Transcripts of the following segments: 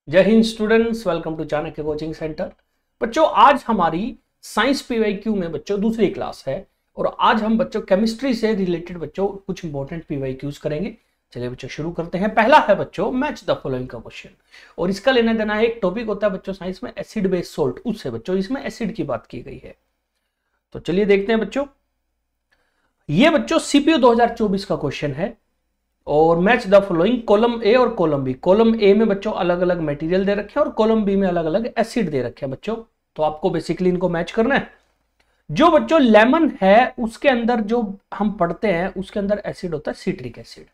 जय हिंद students, welcome to Chanakya coaching centre. बच्चों आज हमारी साइंस पीवाईक्यू में बच्चों दूसरी क्लास है और आज हम बच्चों केमिस्ट्री से रिलेटेड बच्चों कुछ इंपॉर्टेंट पीवाईक्यूज करेंगे। चलिए बच्चों शुरू करते हैं। पहला है बच्चों मैच द फॉलोइंग का क्वेश्चन और इसका लेना देना है, एक टॉपिक होता है बच्चों साइंस में एसिड बेस सोल्ट, उससे बच्चों इसमें एसिड की बात की गई है। तो चलिए देखते हैं बच्चों, ये बच्चों सीपीयू 2024 का क्वेश्चन है और match the following column A और कॉलम बी। कॉलम ए में बच्चों अलग अलग मटेरियल दे रखे हैं और कॉलम बी में अलग अलग एसिड दे रखे हैं बच्चों। तो आपको बेसिकली इनको मैच करना है। जो बच्चों लेमन है उसके अंदर जो हम पढ़ते हैं उसके अंदर एसिड होता है सिट्रिक एसिड।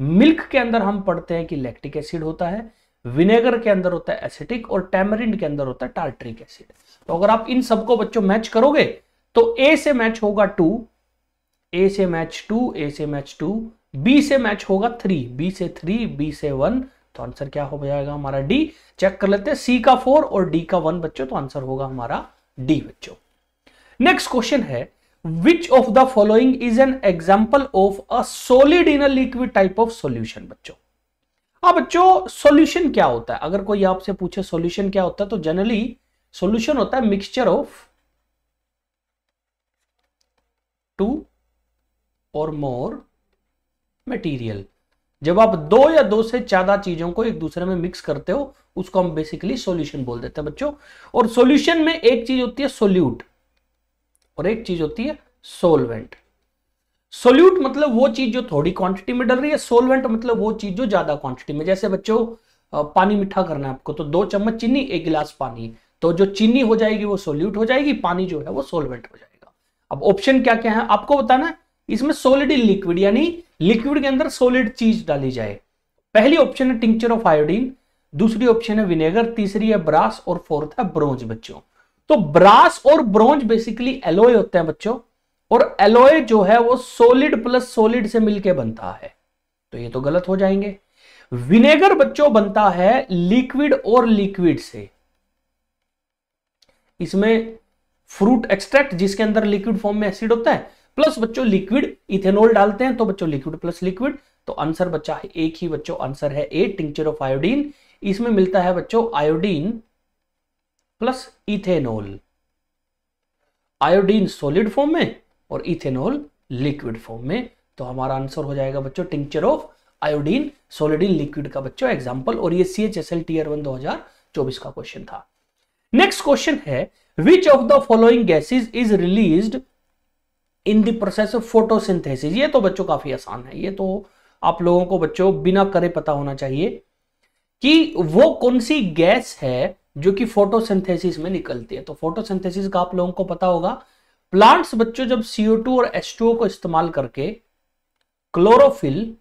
मिल्क के अंदर हम पढ़ते हैं कि लैक्टिक एसिड होता है। विनेगर के अंदर होता है एसिटिक और टैमरिंड के अंदर होता है टार्टरिक एसिड। तो अगर आप इन सबको बच्चों मैच करोगे तो ए से मैच होगा 2, ए से मैच 2, ए से मैच 2, बी से मैच होगा 3, बी से 3, बी से 1। तो आंसर क्या हो जाएगा हमारा डी। चेक कर लेते हैं, सी का 4 और डी का 1 बच्चों, तो आंसर होगा हमारा डी बच्चों। नेक्स्ट क्वेश्चन है which of the following is an example of a solid in a liquid type of solution बच्चों। अब बच्चों सॉल्यूशन क्या होता है, अगर कोई आपसे पूछे सॉल्यूशन क्या होता है तो जनरली सॉल्यूशन होता है मिक्सचर ऑफ 2 और मोर मटेरियल। जब आप 2 या 2 से ज्यादा चीजों को एक दूसरे में मिक्स करते हो उसको हम बेसिकली सॉल्यूशन बोल देते हैं बच्चों। और सॉल्यूशन में एक चीज होती है सोल्यूट और एक चीज होती है सोलवेंट। सोल्यूट मतलब वो चीज जो थोड़ी क्वांटिटी में डल रही है, सोलवेंट मतलब वो चीज जो ज्यादा क्वांटिटी में। जैसे बच्चों पानी मीठा करना है आपको तो 2 चम्मच चीनी 1 गिलास पानी, तो जो चीनी हो जाएगी वो सोल्यूट हो जाएगी, पानी जो है वो सोलवेंट हो जाएगा। अब ऑप्शन क्या क्या है आपको बताना है। इसमें सॉलिड इन लिक्विड यानी लिक्विड के अंदर सॉलिड चीज डाली जाए। पहली ऑप्शन है टिंचर ऑफ आयोडीन, दूसरी ऑप्शन है विनेगर, तीसरी है ब्रास और फोर्थ है ब्रोंज बच्चों। तो ब्रास और ब्रोंज बेसिकली एलॉय होते हैं बच्चों और एलॉय जो है वो सॉलिड प्लस सॉलिड से मिलके बनता है, तो ये तो गलत हो जाएंगे। विनेगर बच्चों बनता है लिक्विड और लिक्विड से। इसमें फ्रूट एक्सट्रैक्ट जिसके अंदर लिक्विड फॉर्म में एसिड होता है प्लस बच्चों लिक्विड इथेनॉल डालते हैं, तो बच्चों लिक्विड प्लस लिक्विड। तो आंसर बच्चा है एक ही बच्चों, आंसर है ए टिंचर ऑफ आयोडीन। इसमें मिलता है बच्चों iodine plus ethanol, iodine solid form में और इथेनॉल लिक्विड फॉर्म में। तो हमारा आंसर हो जाएगा बच्चों tincture of iodine solid in liquid का बच्चों एग्जांपल। और ये CHSL टियर 1 2024 का क्वेश्चन था। नेक्स्ट क्वेश्चन है which of the following gases is released in the process of photosynthesis. ये तो बच्चों काफी आसान है, ये तो आप लोगों को बच्चों बिना करे पता होना चाहिए कि वो कौन सी गैस है जो कि फोटोसिंथेसिस में निकलती है। तो फोटोसिंथेसिस का आप लोगों को पता होगा, प्लांट्स बच्चों जब CO2 और H2O को इस्तेमाल करके क्लोरोफिल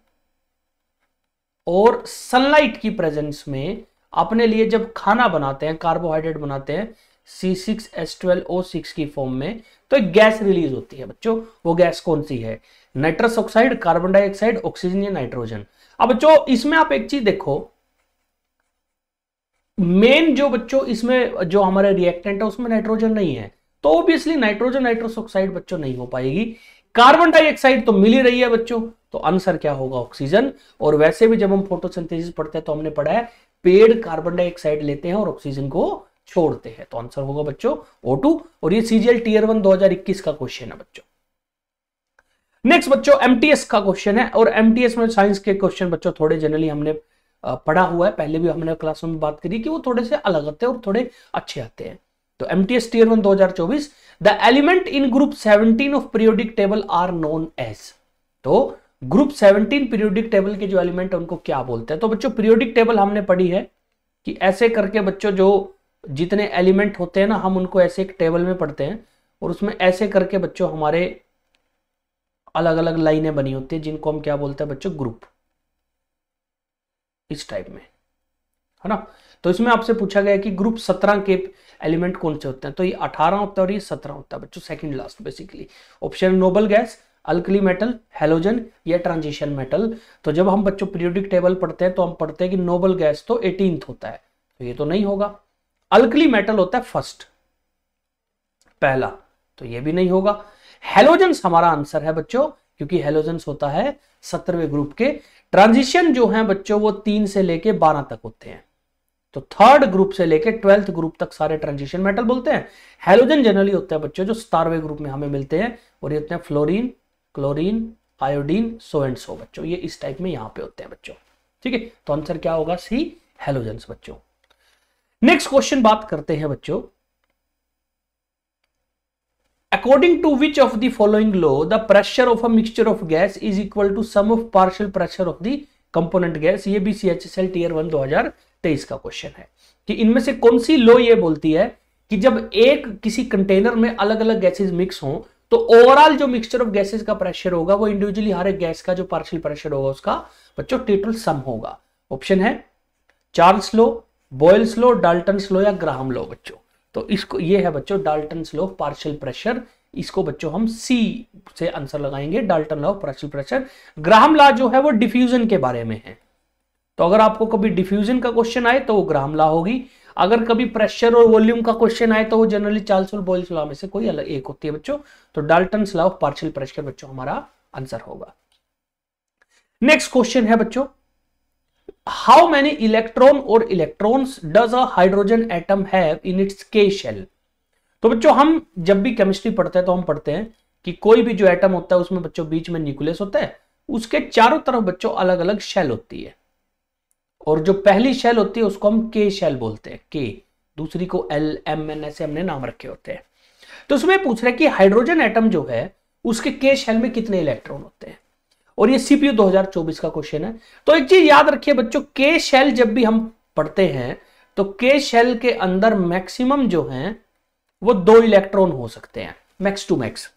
और सनलाइट की प्रेजेंस में अपने लिए जब खाना बनाते हैं, कार्बोहाइड्रेट बनाते हैं C6H12O6 की फॉर्म में, तो एक गैस रिलीज होती है बच्चों। वो गैस कौन सी है? Nitrous oxide, carbon dioxide, oxygen या नाइट्रोजन। अब बच्चों इसमें आप एक चीज देखो, मेन जो बच्चों इसमें जो हमारे रिएक्टेंट है उसमें नाइट्रोजन नहीं है, तो ऑब्वियसली नाइट्रोजन नाइट्रस ऑक्साइड बच्चों नहीं हो पाएगी। कार्बन डाइऑक्साइड तो मिल ही रही है बच्चों, तो आंसर क्या होगा? ऑक्सीजन। और वैसे भी जब हम फोटोसिंथेसिस पढ़ते हैं तो हमने पढ़ा है पेड़ कार्बन डाइऑक्साइड लेते हैं और ऑक्सीजन को छोड़ते हैं, तो आंसर होगा बच्चों O2। और ये CGL टियर 1 2021 का क्वेश्चन है बच्चों। नेक्स्ट बच्चों MTS का क्वेश्चन है और MTS में साइंस के क्वेश्चन बच्चों थोड़े जनरली हमने पढ़ा हुआ है, पहले भी हमने क्लासों में बात करी कि वो थोड़े से अलग आते हैं और थोड़े अच्छे आते हैं। तो MTS tier 1 2024 the element in group 17 of periodic table are known as. तो ग्रुप 17 पीरियोडिक टेबल के जो एलिमेंट है उनको क्या बोलते हैं? तो बच्चों पीरियोडिक टेबल हमने पढ़ी है कि ऐसे करके बच्चों जो जितने एलिमेंट होते हैं ना हम उनको ऐसे एक टेबल में पढ़ते हैं और उसमें ऐसे करके बच्चों हमारे अलग अलग लाइनें बनी होती है जिनको हम क्या बोलते हैं बच्चों? ग्रुप। इस टाइप में है ना। तो इसमें आपसे पूछा गया कि ग्रुप 17 के एलिमेंट कौन से होते हैं, तो ये 18 होता है और ये 17 होता है बच्चों, second last basically. Option noble gas, alkali metal, halogen या ट्रांजिशन मेटल। तो जब हम बच्चों पीरियोडिक टेबल पढ़ते हैं तो हम पढ़ते हैं कि नोबल गैस तो 18th होता है, तो ये तो नहीं होगा। अल्कली मेटल होता है फर्स्ट, पहला, तो ये भी नहीं होगा। हेलोजेंस हमारा आंसर है बच्चों, क्योंकि हेलोजेंस होता है 17वें ग्रुप के। ट्रांजिशन जो है बच्चों वो 3 से लेके 12 तक होते हैं। तो थर्ड ग्रुप से लेके 12th ग्रुप तक सारे ट्रांजिशन मेटल बोलते हैं। हैलोजन जनरली होते हैं बच्चों जो 17वें ग्रुप में हमें मिलते हैं, और ये होते हैं fluorine, chlorine, iodine, so and so बच्चों, ये इस टाइप में यहां पे होते हैं बच्चों। ठीक है, तो आंसर क्या होगा? सी, हैलोजेंस बच्चों। नेक्स्ट क्वेश्चन बात करते हैं बच्चों, according to which of the following law the pressure of a mixture of gas is equal to sum of partial pressure of the component gas. ये भी CHSL टीयर 1 2023 का question है कि इनमें से कौन सी लॉ ये बोलती है कि जब एक किसी कंटेनर में अलग अलग गैसेस मिक्स हों तो ओवरऑल जो मिक्सचर ऑफ गैसेस का प्रेशर होगा वो इंडिविजुअली हर एक गैस का जो पार्शियल प्रेशर होगा उसका बच्चों टोटल सम होगा। ऑप्शन है Charles law, Boyle's law, Dalton's law या ग्राहम लॉ बच्चों। तो इसको ये है बच्चों Dalton's law of partial pressure, इसको बच्चों हम सी से आंसर लगाएंगे, Dalton law of partial pressure. Graham law जो है वो डिफ्यूजन के बारे में है, तो अगर आपको कभी डिफ्यूजन का क्वेश्चन आए तो वो ग्राहम लॉ होगी, अगर कभी प्रेशर और वॉल्यूम का क्वेश्चन आए तो वो जनरली चार्ल्स और बॉयल्स लॉ में से कोई अलग एक होती है बच्चों। तो Dalton's law of partial pressure बच्चों हमारा आंसर होगा। नेक्स्ट क्वेश्चन है बच्चों, हाउ मेनी इलेक्ट्रॉन और electrons does a hydrogen atom have in its के शेल। तो बच्चों हम जब भी केमिस्ट्री पढ़ते हैं तो हम पढ़ते हैं कि कोई भी जो एटम होता है उसमें बच्चों बीच में न्यूक्लियस होता है, उसके चारों तरफ बच्चों अलग अलग शेल होती है, और जो पहली शेल होती है उसको हम के शेल बोलते हैं, के, दूसरी को एल, एम, एन ऐसे हमने नाम रखे होते हैं। तो उसमें पूछ रहा है कि हाइड्रोजन एटम जो है उसके के शेल में कितने इलेक्ट्रॉन होते हैं, और ये CPU 2024 का क्वेश्चन है। तो एक चीज याद रखिए बच्चों, के शेल जब भी हम पढ़ते हैं तो के शेल के अंदर मैक्सिमम जो है वो 2 इलेक्ट्रॉन हो सकते हैं, मैक्स टू मैक्स।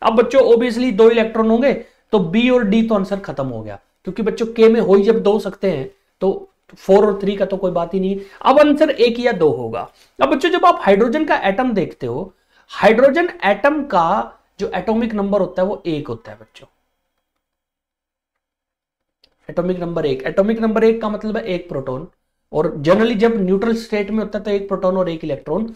अब बच्चों ऑब्वियसली 2 इलेक्ट्रॉन होंगे तो बी और डी तो आंसर खत्म हो गया, क्योंकि बच्चों के में हो ही जब 2 सकते हैं तो 4 और 3 का तो कोई बात ही नहीं है। अब आंसर 1 या 2 होगा। अब बच्चों जब आप हाइड्रोजन का एटम देखते हो, हाइड्रोजन एटम का जो एटॉमिक नंबर होता है वो 1 होता है बच्चों, एटॉमिक नंबर 1। एटॉमिक नंबर 1 का मतलब है 1 प्रोटॉन, और जनरली जब न्यूट्रल स्टेट में होता है तो 1 प्रोटॉन और 1 इलेक्ट्रॉन,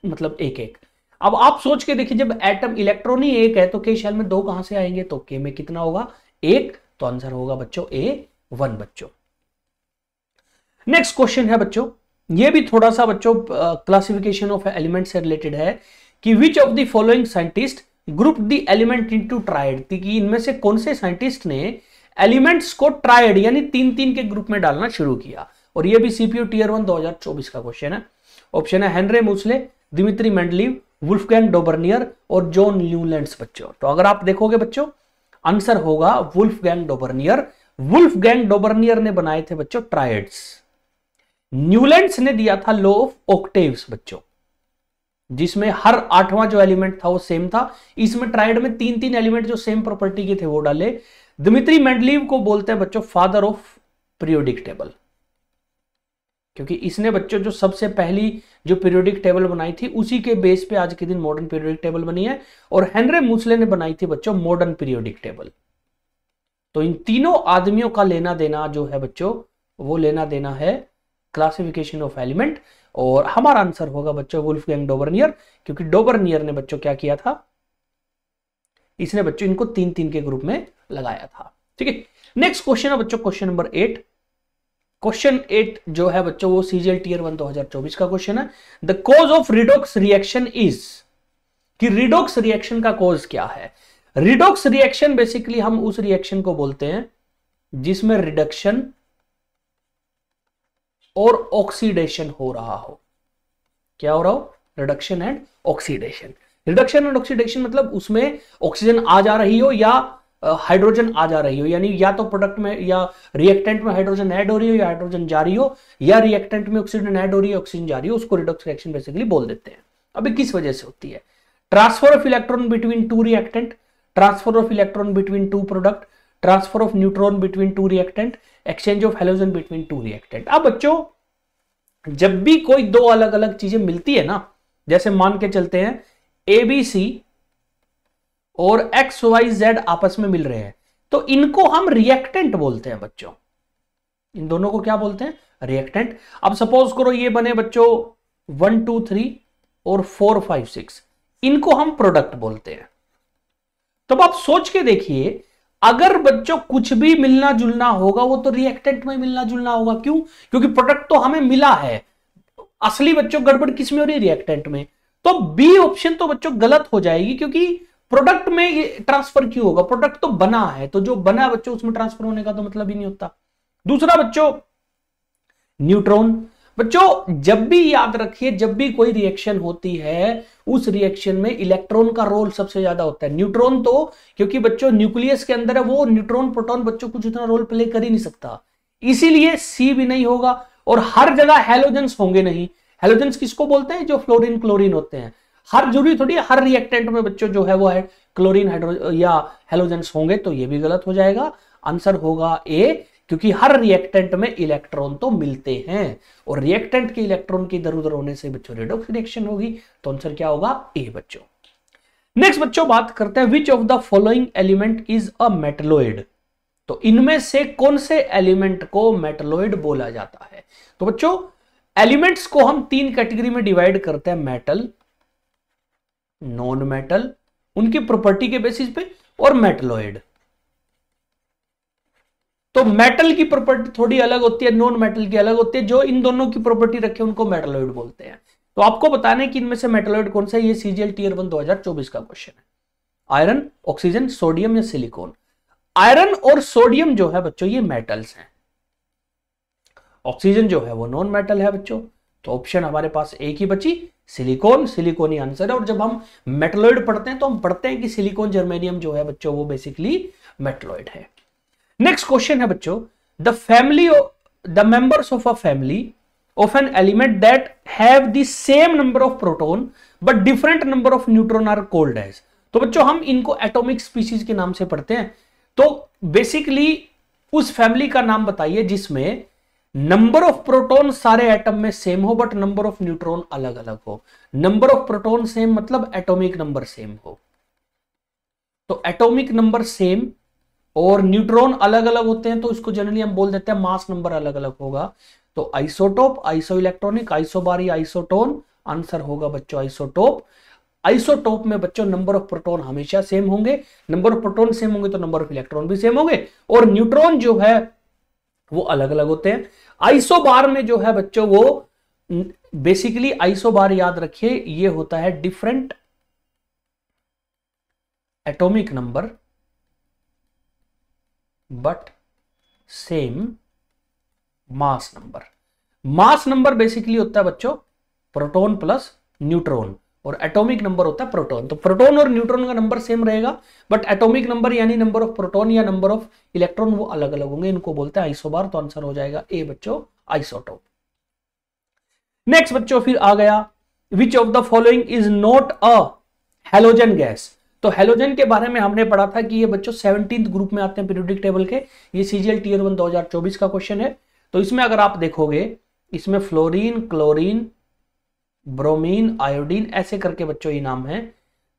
मतलब 1-1। अब आप सोच के देखिए, जब एटम इलेक्ट्रॉन ही 1 है तो के शेल में 2 कहां से आएंगे, तो के में कितना होगा 1, तो आंसर होगा बच्चों A1 बच्चों। नेक्स्ट क्वेश्चन है बच्चों, ये भी थोड़ा सा बच्चों क्लासिफिकेशन ऑफ एलिमेंट से रिलेटेड है कि विच of the following scientist group the element into tried, कि इनमें से कौन से साइंटिस्ट ने एलिमेंट्स को ट्राइड यानी 3-3 के ग्रुप में डालना शुरू किया, और ये भी CPU टीयर 1 2024 का क्वेश्चन है। ऑप्शन है हेनरी मूसले, दिमित्री मेंडलीव, वुल्फगैंग डोबर्नियर और जॉन न्यूलैंड्स बच्चों। तो अगर आप देखोगे बच्चों आंसर होगा वुल्फगैंग डोबर्नियर। वुल्फगैंग डोबर्नियर ने बनाए थे बच्चों ट्राइड्स। न्यूलैंड्स ने दिया था लॉ ऑफ ऑक्टेव्स बच्चों, जिसमें हर 8वां जो एलिमेंट था वो सेम था। इसमें ट्राइड में 3-3 एलिमेंट जो सेम प्रॉपर्टी के थे वो डाले। दिमित्री मेंडलीव को बोलते हैं बच्चों फादर ऑफ पीरियोडिक टेबल, क्योंकि इसने बच्चों जो सबसे पहली जो पीरियोडिक टेबल बनाई थी उसी के बेस पे आज के दिन मॉडर्न पीरियोडिक टेबल बनी है। और हेनरी मूसले ने बनाई थी बच्चों मॉडर्न पीरियोडिक टेबल। तो इन तीनों आदमियों का लेना देना जो है बच्चों, वो लेना देना है क्लासिफिकेशन ऑफ एलिमेंट, और हमारा आंसर होगा बच्चों वुल्फगैंग डोबर्नियर, क्योंकि डोबर्नियर ने बच्चों क्या किया था, इसने बच्चों इनको 3-3 के ग्रुप में लगाया था। ठीक है, नेक्स्ट क्वेश्चन है बच्चों क्वेश्चन नंबर 8। क्वेश्चन 8 जो है बच्चों वो CGL टीयर 1 2024 का क्वेश्चन है। The cause of redox reaction is, कि रिडॉक्स रिएक्शन का कॉज क्या है। रिडॉक्स रिएक्शन बेसिकली हम उस रिएक्शन को बोलते हैं जिसमें रिडक्शन और ऑक्सीडेशन हो रहा हो। क्या हो रहा हो, reduction and oxidation. Reduction and oxidation मतलब उसमें ऑक्सीजन आ जा रही हो या हाइड्रोजन आ जा रही हो, यानी या तो प्रोडक्ट में या रिएक्टेंट में हाइड्रोजन ऐड हो रही हो या हाइड्रोजन जा रही हो, या रिएक्टेंट में ऑक्सीजन ऐड हो रही है ऑक्सीजन जा रही हो, उसको रिडॉक्स रिएक्शन बेसिकली बोल देते हैं। अभी किस वजह से होती है, transfer of electron between 2 reactant, transfer of electron between 2 product, transfer of neutron between 2 reactant, exchange of halogen between 2 reactant. अब बच्चों जब भी कोई 2 अलग अलग चीजें मिलती है ना, जैसे मान के चलते हैं ABC और XYZ आपस में मिल रहे हैं, तो इनको हम रिएक्टेंट बोलते हैं बच्चों। इन दोनों को क्या बोलते हैं, रिएक्टेंट। अब सपोज करो ये बने बच्चों 1 2 3 और 4 5 6, इनको हम प्रोडक्ट बोलते हैं। तब आप सोच के देखिए, अगर बच्चों कुछ भी मिलना जुलना होगा वो तो रिएक्टेंट में मिलना जुलना होगा। क्यों, क्योंकि प्रोडक्ट तो हमें मिला है, असली बच्चों गड़बड़ किस में हो रही है, रिएक्टेंट में। तो बी ऑप्शन तो बच्चों गलत हो जाएगी, क्योंकि प्रोडक्ट में ये ट्रांसफर क्यों होगा, प्रोडक्ट तो बना है, तो जो बना है बच्चों उसमें ट्रांसफर होने का तो मतलब ही नहीं होता। दूसरा बच्चों न्यूट्रॉन, बच्चों जब भी याद रखिए, जब भी कोई रिएक्शन होती है उस रिएक्शन में इलेक्ट्रॉन का रोल सबसे ज्यादा होता है। न्यूट्रॉन तो क्योंकि बच्चों न्यूक्लियस के अंदर है, वो न्यूट्रॉन प्रोटॉन बच्चों कुछ इतना रोल प्ले कर ही नहीं सकता, इसीलिए सी भी नहीं होगा। और हर जगह हेलोजेंस होंगे नहीं। हेलोजेंस किसको बोलते हैं, जो फ्लोरीन क्लोरीन होते हैं। हर जरूरी थोड़ी हर रिएक्टेंट में बच्चों जो है वो है क्लोरीन हाइड्रो या हेलोजेंस होंगे, तो ये भी गलत हो जाएगा। आंसर होगा ए, क्योंकि हर रिएक्टेंट में इलेक्ट्रॉन तो मिलते हैं और रिएक्टेंट के इलेक्ट्रॉन के इधर उधर होने से बच्चों रिडॉक्स रिएक्शन होगी, तो आंसर क्या होगा, ए बच्चों। नेक्स्ट बच्चों बात करते हैं, विच of the following element is a metalloid. तो इनमें से कौन से एलिमेंट को मेटलॉइड बोला जाता है। तो बच्चों एलिमेंट्स को हम तीन कैटेगरी में डिवाइड करते हैं, मेटल, नॉन मेटल उनकी प्रॉपर्टी के बेसिस पे, और मेटलॉइड। तो मेटल की प्रॉपर्टी थोड़ी अलग होती है, नॉन मेटल की अलग होती है। जो इन दोनों की प्रॉपर्टी रखे उनको मेटलॉइड बोलते हैं। तो आपको बताना है कि इनमें से मेटलॉइड कौन सा है। ये सीजीएल टीयर 1 2024 का क्वेश्चन है। आयरन, ऑक्सीजन, सोडियम या सिलिकॉन। आयरन और सोडियम जो है बच्चों ये मेटल्स हैं, ऑक्सीजन जो है वो नॉन मेटल है बच्चों। तो ऑप्शन हमारे पास एक ही बची, सिलिकॉन। सिलिकॉन ही आंसर है। और जब हम मेटलॉइड पढ़ते हैं तो हम पढ़ते हैं कि सिलिकॉन जर्मेनियम जो है बच्चों वो बेसिकली मेटलॉइड है। नेक्स्ट क्वेश्चन है बच्चों, the family the members of a family of an element that have the same number of proton but different number of neutron are called as. तो बच्चों हम इनको एटॉमिक स्पीशीज के नाम से पढ़ते हैं। तो बेसिकली उस फैमिली का नाम बताइए जिसमें नंबर ऑफ प्रोटॉन सारे एटम में सेम हो बट नंबर ऑफ न्यूट्रॉन अलग अलग हो। नंबर ऑफ प्रोटॉन सेम मतलब एटॉमिक नंबर सेम हो। तो एटॉमिक नंबर सेम और न्यूट्रॉन अलग अलग होते हैं, तो इसको जनरली हम बोल देते हैं मास नंबर अलग अलग होगा। तो isotope, iso electronic, isobar, isotone, answer होगा बच्चों आइसोटोप। आइसोटोप में बच्चों नंबर ऑफ प्रोटॉन हमेशा सेम होंगे, नंबर ऑफ प्रोटॉन सेम होंगे तो नंबर ऑफ इलेक्ट्रॉन भी सेम होंगे, और न्यूट्रॉन जो है वो अलग अलग होते हैं। आइसोबार में जो है बच्चों वो बेसिकली आइसोबार याद रखिए ये होता है different atomic number but same mass number. Mass number basically होता है बच्चों प्रोटॉन प्लस न्यूट्रॉन, और एटॉमिक नंबर होता है प्रोटॉन। तो प्रोटॉन और न्यूट्रॉन का नंबर सेम रहेगा बट एटॉमिक नंबर यानी नंबर ऑफ प्रोटॉन या नंबर ऑफ इलेक्ट्रॉन वो अलग अलग होंगे, इनको बोलते हैं आइसोबार। तो आंसर हो जाएगा ए बच्चों आइसोटोप। नेक्स्ट बच्चों फिर आ गया, विच of the following is not a halogen gas. तो हेलोजन के बारे में हमने पढ़ा था कि ये बच्चों 17th ग्रुप में आते हैं पीरियोडिक टेबल के। ये सीजीएल टीयर 1 2024 का क्वेश्चन है। तो इसमें अगर आप देखोगे इसमें फ्लोरीन, क्लोरीन, ब्रोमीन, आयोडीन ऐसे करके बच्चों ये नाम है।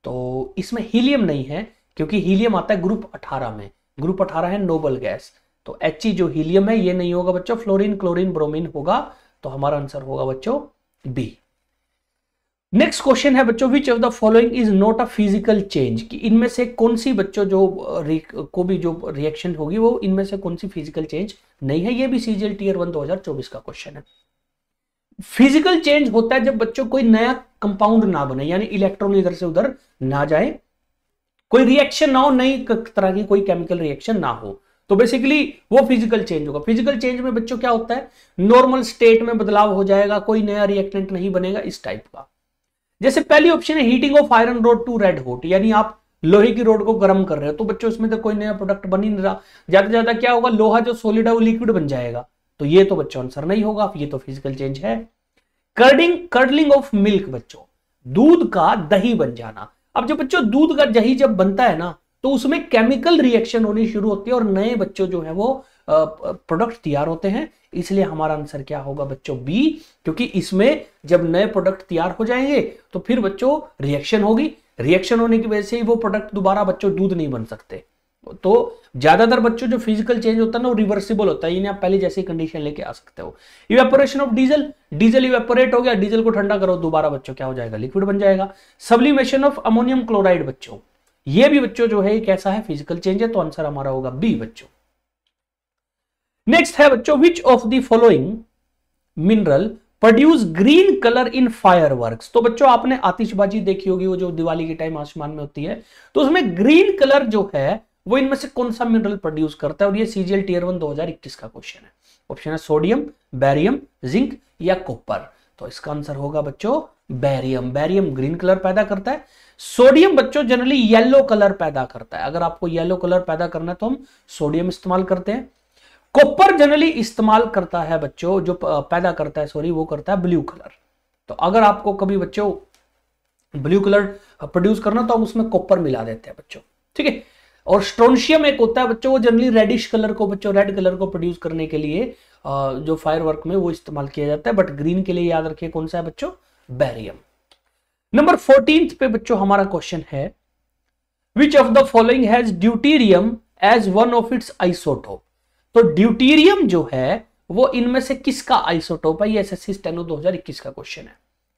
तो इसमें हीलियम नहीं है क्योंकि हीलियम आता है ग्रुप 18 में। ग्रुप 18 है नोबल गैस। तो He जो हीलियम है ये नहीं होगा बच्चों, फ्लोरीन, क्लोरीन, ब्रोमीन होगा। तो हमारा आंसर होगा बच्चों बी। नेक्स्ट क्वेश्चन है बच्चों, विच of the following is not a physical change. कि इनमें से कौन सी बच्चों जो को भी जो रिएक्शन होगी वो इनमें से कौन सी फिजिकल चेंज नहीं है। ये भी सीजीएल टीयर 1 2024 का क्वेश्चन है। फिजिकल चेंज होता है जब बच्चों कोई नया कंपाउंड ना बने, यानी इलेक्ट्रॉन इधर से उधर ना जाए, कोई रिएक्शन ना हो, नई तरह की कोई केमिकल रिएक्शन ना हो, तो बेसिकली वो फिजिकल चेंज होगा। फिजिकल चेंज में बच्चों क्या होता है, नॉर्मल स्टेट में बदलाव हो जाएगा, कोई नया रिएक्टेंट नहीं बनेगा, इस टाइप का। जैसे पहली ऑप्शन है heating of iron rod to red hot, यानी आप लोहे की रोड को गर्म कर रहे हो, तो बच्चों इसमें तो कोई नया प्रोडक्ट बन ही नहीं रहा। ज्यादा से ज्यादा क्या होगा, लोहा जो सॉलिड है वो लिक्विड बन जाएगा। तो ये तो बच्चों आंसर नहीं होगा, ये तो फिजिकल चेंज है। कर्डलिंग ऑफ मिल्क, बच्चों दूध का दही बन जाना। अब जब बच्चों दूध का दही जब बनता है ना तो उसमें केमिकल रिएक्शन होनी शुरू होती है और नए बच्चों जो है वो प्रोडक्ट तैयार होते हैं। इसलिए हमारा आंसर क्या होगा बच्चों बी, क्योंकि इसमें जब नए प्रोडक्ट तैयार हो जाएंगे तो फिर बच्चों रिएक्शन होगी, रिएक्शन होने की वजह से ही वो प्रोडक्ट दोबारा बच्चों दूध नहीं बन सकते। तो ज्यादातर बच्चों जो फिजिकल चेंज होता है ना वो रिवर्सिबल होता है, यानी आप पहले जैसी कंडीशन लेके आ सकते हो। Evaporation of diesel, diesel evaporate हो गया, डीजल को ठंडा करो, दोबारा बच्चों क्या हो जाएगा, लिक्विड बन जाएगा। सब्लिमेशन ऑफ अमोनियम क्लोराइड, बच्चों ये भी बच्चों जो है कैसा है, फिजिकल चेंज है। तो आंसर हमारा होगा बी बच्चों। नेक्स्ट है बच्चों, विच of the following mineral produce green colour in fireworks. तो बच्चों आपने आतिशबाजी देखी होगी, वो जो दिवाली के टाइम आसमान में होती है, तो उसमें ग्रीन कलर जो है वो इनमें से कौन सा मिनरल प्रोड्यूस करता है? और ये सीजीएल टियर 1 2021 का क्वेश्चन है। ऑप्शन है सोडियम, बैरियम, जिंक या कॉपर। तो इसका आंसर होगा बच्चों बैरियम। बैरियम ग्रीन कलर पैदा करता है। सोडियम बच्चों जनरली येलो कलर पैदा करता है। अगर आपको येलो कलर पैदा करना है तो हम सोडियम इस्तेमाल करते हैं। कॉपर जनरली इस्तेमाल करता है बच्चों, जो पैदा करता है सॉरी, वो करता है ब्लू कलर। तो अगर आपको कभी बच्चों ब्लू कलर प्रोड्यूस करना तो हम उसमें कॉपर मिला देते हैं बच्चों, ठीक है। और स्ट्रोंशियम एक होता है बच्चों, वो जनरली रेडिश कलर को बच्चों, रेड कलर को प्रोड्यूस करने के लिए जो फायरवर्क में वो इस्तेमाल किया जाता है। बट ग्रीन के लिए याद रखिए कौन सा है बच्चों? बैरियम। नंबर 14 पे बच्चों हमारा क्वेश्चन है, which of the following has deuterium as one of its isotope. तो ड्यूटीरियम जो है वो इनमें से किसका आइसोटोप है? ये एसएससी स्टेनो 2021 का क्वेश्चन है।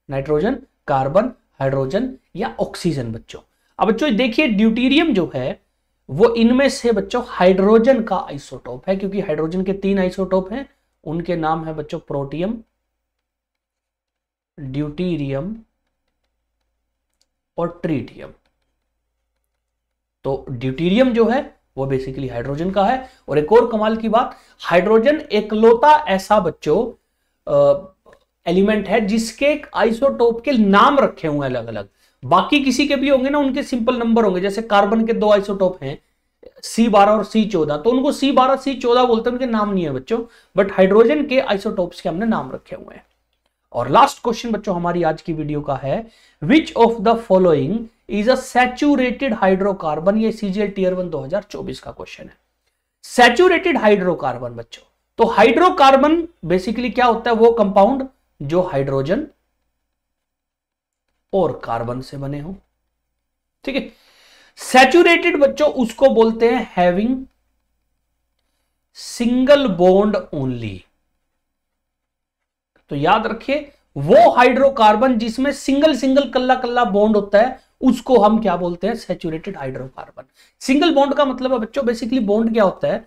नाइट्रोजन, कार्बन, हाइड्रोजन या ऑक्सीजन बच्चों। अब बच्चों देखिए ड्यूटीरियम जो है वो इनमें से बच्चों हाइड्रोजन का आइसोटोप है, क्योंकि हाइड्रोजन के 3 आइसोटोप हैं, उनके नाम है बच्चों प्रोटियम, ड्यूटीरियम और ट्रीटियम। तो ड्यूटीरियम जो है वो बेसिकली हाइड्रोजन का है। और एक और कमाल की बात, हाइड्रोजन एकलौता ऐसा बच्चों एलिमेंट है जिसके आइसोटोप के नाम रखे हुए हैं अलग अलग। बाकी किसी के भी होंगे ना, उनके सिंपल नंबर होंगे। जैसे कार्बन के 2 आइसोटोप हैं C12 और C14, तो उनको C12 C14 बोलते हैं, उनके नाम नहीं है बच्चों। बट हाइड्रोजन के आइसोटोप्स के हमने नाम रखे हुए हैं। और लास्ट क्वेश्चन बच्चों हमारी आज की वीडियो का है, which of the following is a saturated hydrocarbon. ये सीजीएल टियर 1 2024 का क्वेश्चन है। सैचुरेटेड हाइड्रोकार्बन बच्चों, तो हाइड्रोकार्बन बेसिकली क्या होता है? वो कंपाउंड जो हाइड्रोजन और कार्बन से बने हो, ठीक है। सैचुरेटेड बच्चों उसको बोलते हैं हैविंग सिंगल बॉन्ड ओनली। तो याद रखिए वो हाइड्रोकार्बन जिसमें सिंगल सिंगल कल्ला कल्ला बॉन्ड होता है उसको हम क्या बोलते हैं? Saturated hydrocarbon. सिंगल बॉन्ड का मतलब है बच्चों बेसिकली बॉन्ड क्या होता है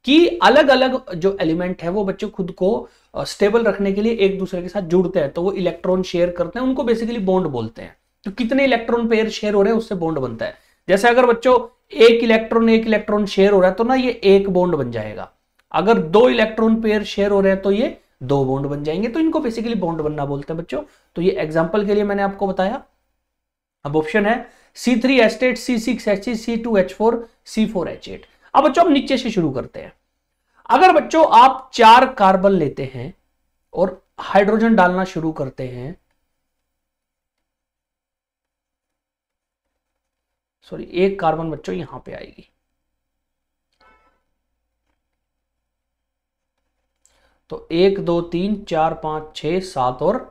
कि अलग अलग जो एलिमेंट है वो बच्चों खुद को स्टेबल रखने के लिए एक दूसरे के साथ जुड़ते हैं, तो वो इलेक्ट्रॉन शेयर करते हैं, उनको बेसिकली बॉन्ड बोलते हैं। तो कितने इलेक्ट्रॉन पेयर शेयर हो रहे हैं उससे बॉन्ड बनता है। जैसे अगर बच्चों एक इलेक्ट्रॉन शेयर हो रहा है तो ना ये एक बॉन्ड बन जाएगा। अगर 2 इलेक्ट्रॉन पेयर शेयर हो रहे हैं तो ये 2 बॉन्ड बन जाएंगे। तो इनको बेसिकली बॉन्ड बनना बोलते हैं बच्चों। तो ये एग्जांपल के लिए मैंने आपको बताया। अब ऑप्शन है C3H8, C6H6, C2H4, C4H8। अब बच्चों हम नीचे से शुरू करते हैं। अगर बच्चों आप 4 कार्बन लेते हैं और हाइड्रोजन डालना शुरू करते हैं, सॉरी 1 कार्बन बच्चों यहां पे आएगी, तो 1 2 3 4 5 6 7 और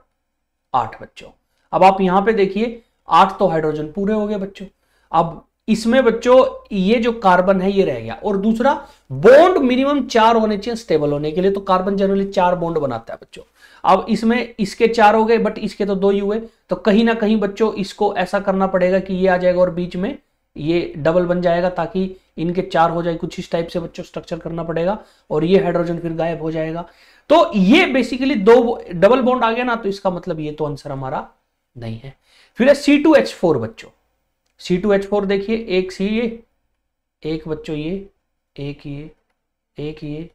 8 बच्चों। अब आप यहां पे देखिए 8 तो हाइड्रोजन पूरे हो गए बच्चों। अब इसमें बच्चों ये जो कार्बन है ये रह गया। और दूसरा बॉन्ड मिनिमम 4 होने चाहिए स्टेबल होने के लिए, तो कार्बन जनरली 4 बॉन्ड बनाता है बच्चों। अब इसमें इसके 4 हो गए बट इसके तो 2 ही हुए, तो कहीं ना कहीं बच्चों इसको ऐसा करना पड़ेगा कि ये आ जाएगा और बीच में ये डबल बन जाएगा, ताकि इनके 4 हो जाए। कुछ इस टाइप से बच्चों स्ट्रक्चर करना पड़ेगा और ये हाइड्रोजन फिर गायब हो जाएगा। तो ये बेसिकली 2 डबल बॉन्ड आ गया ना, तो इसका मतलब ये तो आंसर हमारा नहीं है। फिर है C2H4 बच्चों। C2H4 देखिए, एक सी ये, एक बच्चों ये, एक ये, एक ये,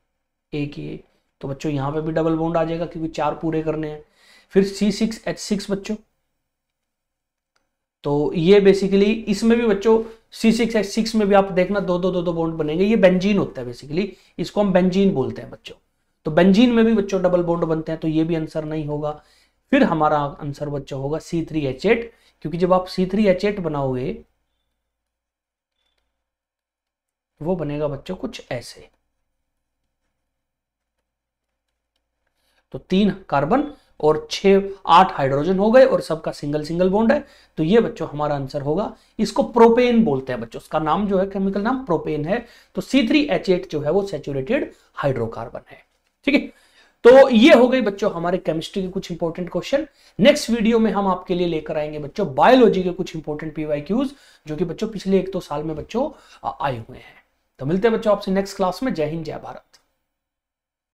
एक ये, तो बच्चों यहां पे भी डबल बॉन्ड आ जाएगा क्योंकि 4 पूरे करने हैं। फिर C6H6 बच्चों, तो ये बेसिकली इसमें भी बच्चों C6H6 में भी आप देखना 2 बॉन्ड बनेंगे। ये बेंजीन होता है बेसिकली, इसको हम बेंजीन बोलते हैं बच्चों। तो बेंजीन में भी बच्चों डबल बॉन्ड बनते हैं, तो ये भी आंसर नहीं होगा। फिर हमारा आंसर बच्चों होगा C3H8, क्योंकि जब आप C3H8 बनाओगे वो बनेगा बच्चों कुछ ऐसे। तो 3 कार्बन और 8 हाइड्रोजन हो गए और सबका सिंगल सिंगल बॉन्ड है, तो ये बच्चों हमारा आंसर होगा। इसको प्रोपेन बोलते हैं बच्चों, उसका नाम जो है केमिकल नाम प्रोपेन है। तो C3H8 जो है वो सैचुरेटेड हाइड्रोकार्बन है, ठीक है। तो ये हो गई बच्चों हमारे केमिस्ट्री के कुछ इंपॉर्टेंट क्वेश्चन। नेक्स्ट वीडियो में हम आपके लिए लेकर आएंगे बच्चों बायोलॉजी के कुछ इंपॉर्टेंट PYQs, जो कि बच्चों पिछले 1-2 साल में बच्चों आए हुए हैं। तो मिलते हैं बच्चों आपसे नेक्स्ट क्लास में। जय हिंद, जय भारत।